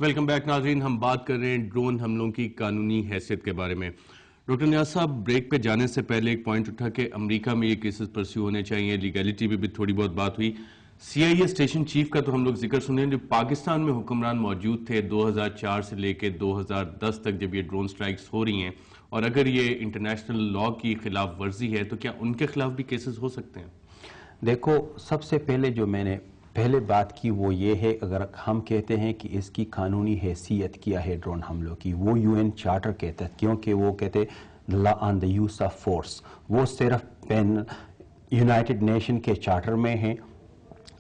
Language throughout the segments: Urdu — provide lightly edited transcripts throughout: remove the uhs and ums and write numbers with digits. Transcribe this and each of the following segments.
ویلکم بیک ناظرین. ہم بات کر رہے ہیں ڈرون حملوں کی قانونی حیثیت کے بارے میں. ڈاکٹر نیاز صاحب، بریک پہ جانے سے پہلے ایک پوائنٹ اٹھا کہ امریکہ میں یہ کیسز پرسیو ہونے چاہیے، لیگیلٹی پہ بھی تھوڑی بہت بات ہوئی. سی آئی اے اسٹیشن چیف کا تو ہم لوگ ذکر سنیں جو پاکستان میں حکمران موجود تھے 2004 سے لے کے 2010 تک جب یہ ڈرون سٹرائکس ہو رہی ہیں، اور اگر یہ انٹرنیشنل لاء کی خلاف ورزی ہے تو کیا ان کے خلاف بھی کیسز ہو سکتے ہیں؟ دیکھو، سب سے پہلے جو میں نے پہلے بات کی وہ یہ ہے، اگر ہم کہتے ہیں کہ اس کی قانونی حیثیت کیا ہے ڈرون حملوں کی، وہ یو این چارٹر کہتا ہے، کیونکہ وہ کہتے لا آن دا یوز آف فورس، وہ صرف یونائٹڈ نیشن کے چارٹر میں ہیں.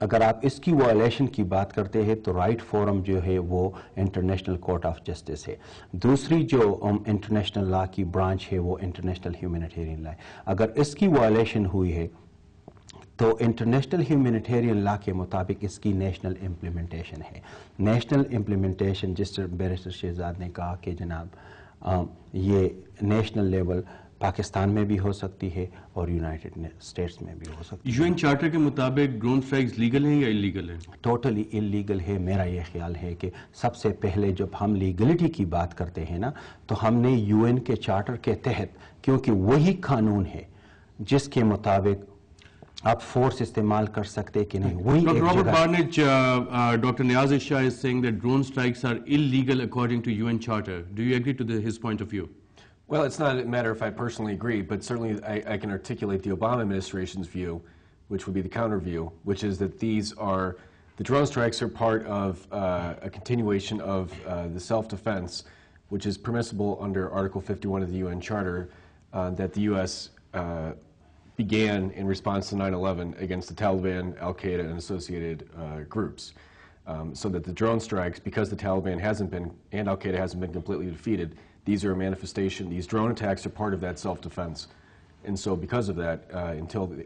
اگر آپ اس کی وائلیشن کی بات کرتے ہیں تو رائٹ فورم جو ہے وہ انٹرنیشنل کورٹ آف جسٹس ہے. دوسری جو انٹرنیشنل لا کی برانچ ہے وہ انٹرنیشنل ہیومینیٹیرین لا ہے. اگر اس کی وائلیشن ہوئی ہے تو انٹرنیشنل ہیومینیٹیرین لا کے مطابق اس کی نیشنل امپلیمنٹیشن ہے. نیشنل امپلیمنٹیشن جس بیرسٹر شہزاد نے کہا کہ جناب یہ نیشنل لیول پاکستان میں بھی ہو سکتی ہے اور یونائٹڈ اسٹیٹس میں بھی ہو سکتی ہے. یو این چارٹر کے مطابق ڈرون سٹرائکس لیگل ہیں یا انلیگل ہیں؟ ٹوٹلی انلیگل ہے. میرا یہ خیال ہے کہ سب سے پہلے جب ہم لیگلٹی کی بات کرتے ہیں نا تو ہم نے یو این کے چارٹر کے تحت، کیونکہ وہی قانون ہے جس کے مطابق آپ فورس استعمال کر سکتے کہ نہیں، وہی Dr. ایک Robert جگہ. Barnett, Dr. Niaz Isha is saying that drone strikes are illegal according to UN Charter. Do you agree to his point of view? Well, it's not a matter if I personally agree, but certainly I can articulate the Obama administration's view, which would be the counter view, which is that the drone strikes are part of a continuation of the self-defense, which is permissible under Article 51 of the UN Charter, that the U.S. Began in response to 9/11 against the Taliban, Al-Qaeda, and associated groups. So that the drone strikes, because the Taliban and Al-Qaeda hasn't been completely defeated, these are a manifestation, these drone attacks are part of that self-defense. And so because of that, until the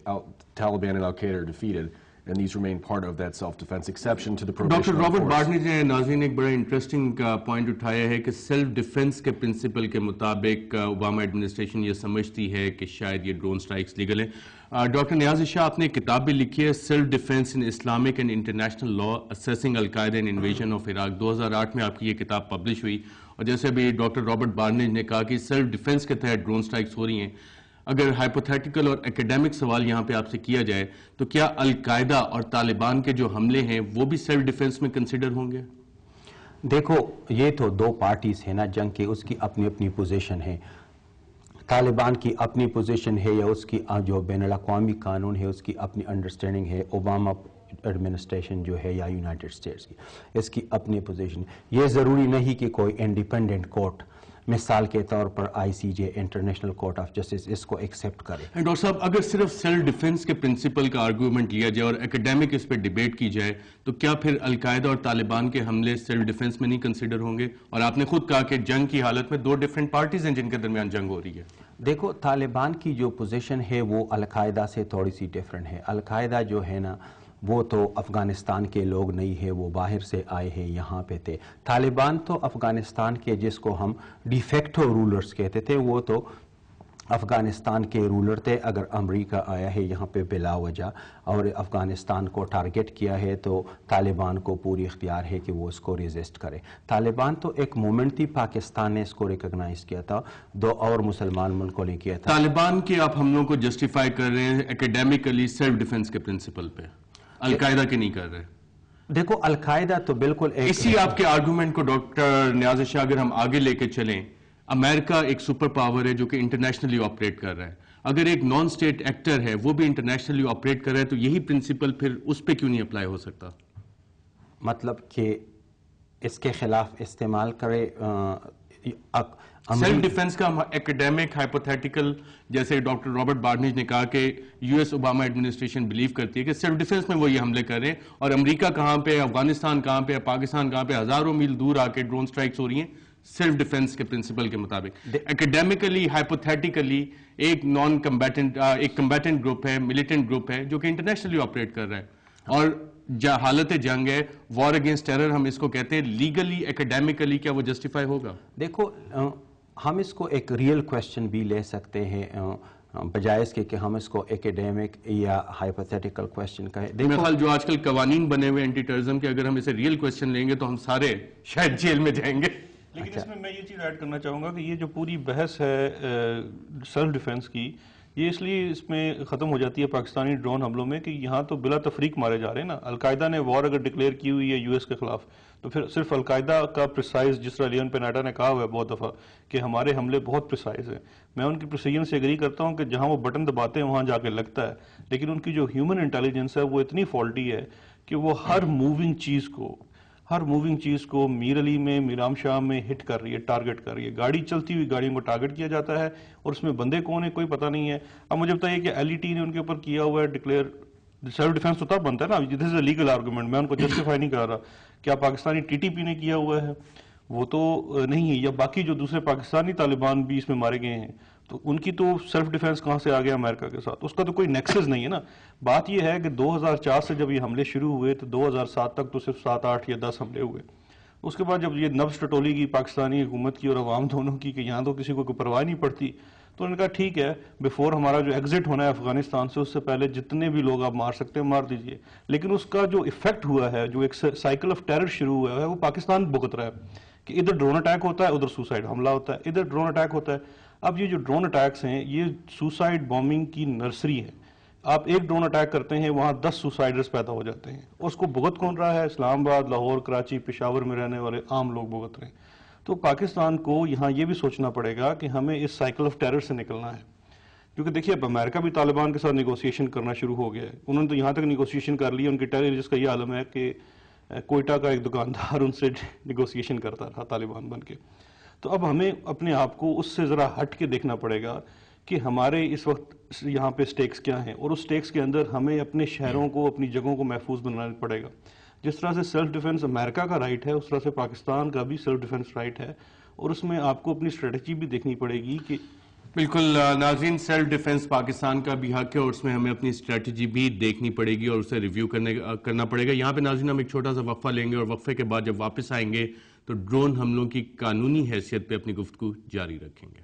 Taliban and Al-Qaeda are defeated, and these remain part of that self-defense exception to the prohibition doctor of Robert force. بارنٹ نے ناظرین ایک بڑا انٹرسٹنگ پوائنٹ اٹھایا ہے کہ سیلف ڈیفنس کے پرنسپل کے مطابق اوباما ایڈمنسٹریشن یہ سمجھتی ہے کہ شاید یہ ڈرون سٹرائکس لیگل ہیں. ڈاکٹر نیاز شاہ، آپ نے ایک کتاب بھی لکھی ہے self defence in Islamic and international law assessing al Qaeda and invasion of Iraq. 2008 میں آپ کی یہ کتاب پبلش ہوئی، اور جیسے ابھی ڈاکٹر رابرٹ بارنٹ نے کہا کہ سیلف ڈیفنس کے تحت ڈرون سٹرائکس ہو رہی ہیں. اگر ہائپوتھیٹیکل اور ایکیڈیمک سوال یہاں پہ آپ سے کیا جائے تو کیا القاعدہ اور طالبان کے جو حملے ہیں وہ بھی سیلف ڈیفنس میں کنسیڈر ہوں گے؟ دیکھو، یہ تو دو پارٹیز ہیں نا جنگ کی، اس کی اپنی اپنی پوزیشن ہے. طالبان کی اپنی پوزیشن ہے یا اس کی جو بین الاقوامی قانون ہے اس کی اپنی انڈرسٹینڈنگ ہے. اوباما ایڈمنسٹریشن جو ہے یا یونائٹڈ اسٹیٹس کی، اس کی اپنی پوزیشن. یہ ضروری نہیں کہ کوئی انڈیپینڈنٹ کورٹ، مثال کے طور پر آئی سی جے انٹرنیشنل کورٹ آف جسٹس، اس کو ایکسیپٹ کرے. ڈاکٹر صاحب، اگر صرف سیلف ڈیفنس کے پرنسپل کا آرگومنٹ لیا جائے اور ایکیڈیمک اس پہ ڈیبیٹ کی جائے تو کیا پھر القاعدہ اور طالبان کے حملے سیلف ڈیفنس میں نہیں کنسیڈر ہوں گے؟ اور آپ نے خود کہا کہ جنگ کی حالت میں دو ڈیفرنٹ پارٹیز ہیں جن کے درمیان جنگ ہو رہی ہے. دیکھو، طالبان کی جو پوزیشن ہے وہ القاعدہ سے تھوڑی سی ڈیفرنٹ ہے. القاعدہ جو ہے نا وہ تو افغانستان کے لوگ نہیں ہے، وہ باہر سے آئے ہیں، یہاں پہ تھے. طالبان تو افغانستان کے جس کو ہم ڈی فیکٹو رولرز کہتے تھے، وہ تو افغانستان کے رولر تھے. اگر امریکہ آیا ہے یہاں پہ بلا وجہ اور افغانستان کو ٹارگٹ کیا ہے تو طالبان کو پوری اختیار ہے کہ وہ اس کو ریزسٹ کرے. طالبان تو ایک مومنٹ تھی، پاکستان نے اس کو ریکگنائز کیا تھا، دو اور مسلمان ملکوں نے کیا تھا. طالبان کے آپ حملوں کو جسٹیفائی کر رہے ہیں ایکیڈیمکلی سیلف ڈیفنس کے پرنسپل پہ، القاعدہ کے نہیں کر رہے. دیکھو، القاعدہ تو بالکل اسی آپ کے آرگومنٹ کو ڈاکٹر نیاز شاہ اگر ہم آگے لے کے چلیں، امریکہ ایک سپر پاور ہے جو کہ انٹرنیشنلی آپریٹ کر رہا ہے. اگر ایک نان اسٹیٹ ایکٹر ہے وہ بھی انٹرنیشنلی آپریٹ کر رہا ہے تو یہی پرنسپل پھر اس پہ کیوں نہیں اپلائی ہو سکتا؟ مطلب کہ اس کے خلاف استعمال کرے. سیلف ڈیفنس کا ایکیڈیمک ہائپوتھیٹیکل، جیسے ڈاکٹر رابرٹ بارنیج نے کہا کہ U S Obama administration blue کرتی ہے کہ سیلف ڈیفنس میں وہ یہ حملے کر رہے ہیں، اور امریکہ کہاں پہ، افغانستان کہاں پہ، پاکستان کہاں پہ، ہزاروں میل دور آ کے ڈرون سٹرائکس ہو رہی ہیں سیلف ڈیفنس کے پرنسپل کے مطابق. ایکیڈیمکلی ہائپوتھیٹیکلی ایک نان کمبیٹنٹ، ایک کمبیٹنٹ گروپ ہے، ملیٹنٹ گروپ ہے جو کہ انٹرنیشنلی آپریٹ کر رہا ہے، اور حالت جنگ ہے، وار اگینسٹ ٹیرر ہم اس کو کہتے ہیں. لیگلی ایکیڈیمکلی کیا وہ جسٹیفائی ہوگا؟ دیکھو، ہم اس کو ایک ریئل کویسچن بھی لے سکتے ہیں. بجائے اس کے کہ ہم اس کو ایکیڈیمک یا ہائپوتھیٹیکل کویسچن کہیں. میرا خیال جو آج کل قوانین بنے ہوئے اینٹی ٹیررزم کے، اگر ہم اسے ریئل کویسچن لیں گے تو ہم سارے شاید جیل میں جائیں گے. لیکن اس میں یہ چیز ایڈ کرنا چاہوں گا کہ یہ جو پوری بحث ہے سیلف ڈیفنس کی، یہ اس لیے اس میں ختم ہو جاتی ہے پاکستانی ڈرون حملوں میں کہ یہاں تو بلا تفریق مارے جا رہے ہیں نا. القاعدہ نے وار اگر ڈکلیئر کی ہوئی ہے یو ایس کے خلاف تو پھر صرف القاعدہ کا پریسائز، جس طرح لیون پیناٹا نے کہا ہوا ہے بہت دفعہ کہ ہمارے حملے بہت پریسائز ہیں، میں ان کی پریسیجن سے اگری کرتا ہوں کہ جہاں وہ بٹن دباتے ہیں وہاں جا کے لگتا ہے، لیکن ان کی جو ہیومن انٹیلیجنس ہے وہ اتنی فالٹی ہے کہ وہ ہر موونگ چیز کو میر علی میں، میرام شاہ میں ہٹ کر رہی ہے، ٹارگٹ کر رہی ہے. گاڑی چلتی ہوئی گاڑیوں کو ٹارگٹ کیا جاتا ہے اور اس میں بندے کون ہیں کوئی پتہ نہیں ہے. اب مجھے بتائیے کہ ایل ای ٹی نے ان کے اوپر کیا ہوا ہے ڈکلیئر. سیلف ڈیفنس تو تب بنتا ہے نا، دس از اے لیگل آرگومنٹ، میں ان کو جسٹیفائی نہیں کر رہا. کیا پاکستانی ٹی ٹی پی نے کیا ہوا ہے؟ وہ تو نہیں ہے. یا باقی جو دوسرے پاکستانی طالبان بھی اس میں مارے گئے ہیں تو ان کی تو سیلف ڈیفنس کہاں سے آ گیا امریکہ کے ساتھ؟ اس کا تو کوئی نیکسس نہیں ہے نا. بات یہ ہے کہ 2004 سے جب یہ حملے شروع ہوئے تو 2007 تک تو صرف 7، 8 یا 10 حملے ہوئے. اس کے بعد جب یہ نبض ٹٹولی کی پاکستانی حکومت کی اور عوام دونوں کی کہ یہاں تو کسی کو کوئی پرواہ نہیں پڑتی، تو انہوں نے کہا ٹھیک ہے، بیفور ہمارا جو ایگزٹ ہونا ہے افغانستان سے اس سے پہلے جتنے بھی لوگ آپ مار سکتے ہیں مار دیجئے. لیکن اس کا جو ایفیکٹ ہوا ہے، جو ایک سائیکل آف ٹیرر شروع ہوا ہے، وہ پاکستان بھگت رہا ہے کہ ادھر ڈرون اٹیک ہوتا ہے، ادھر سوسائڈ حملہ ہوتا ہے، ادھر ڈرون اٹیک ہوتا ہے. اب یہ جو ڈرون اٹیکس ہیں یہ سوسائڈ بومبنگ کی نرسری ہے. آپ ایک ڈرون اٹیک کرتے ہیں وہاں 10 سوسائڈرز پیدا ہو جاتے ہیں. اس کو بھگت کون رہا ہے؟ اسلام آباد، لاہور، کراچی، پشاور میں رہنے والے عام لوگ بھگت رہے ہیں. تو پاکستان کو یہاں یہ بھی سوچنا پڑے گا کہ ہمیں اس سائیکل آف ٹیرر سے نکلنا ہے. کیونکہ دیکھیے اب امریکہ بھی طالبان کے ساتھ نیگوسیشن کرنا شروع ہو گیا ہے. انہوں نے تو یہاں تک نیگوسیشن کر لی، ان کی ٹیررسٹ کا یہ عالم ہے کہ کوئٹہ کا ایک دکاندار ان سے نیگوسیشن کرتا رہا طالبان بن کے. تو اب ہمیں اپنے آپ کو اس سے ذرا ہٹ کے دیکھنا پڑے گا کہ ہمارے اس وقت یہاں پہ سٹیکس کیا ہیں، اور اس سٹیکس کے اندر ہمیں اپنے شہروں کو، اپنی جگہوں کو محفوظ بنانا پڑے گا. جس طرح سے سیلف ڈیفنس امریکہ کا رائٹ ہے، اس طرح سے پاکستان کا بھی سیلف ڈیفنس رائٹ ہے، اور اس میں آپ کو اپنی اسٹریٹجی بھی دیکھنی پڑے گی کہ بالکل ناظرین، سیلف ڈیفنس پاکستان کا بھی حق ہے اور اس میں ہمیں اپنی اسٹریٹجی بھی دیکھنی پڑے گی اور اسے ریویو کرنا پڑے گا. یہاں پہ ناظرین ہم ایک چھوٹا سا وقفہ لیں گے اور وقفے کے بعد جب واپس آئیں گے تو ڈرون حملوں کی قانونی حیثیت پہ اپنی گفتگو جاری رکھیں گے.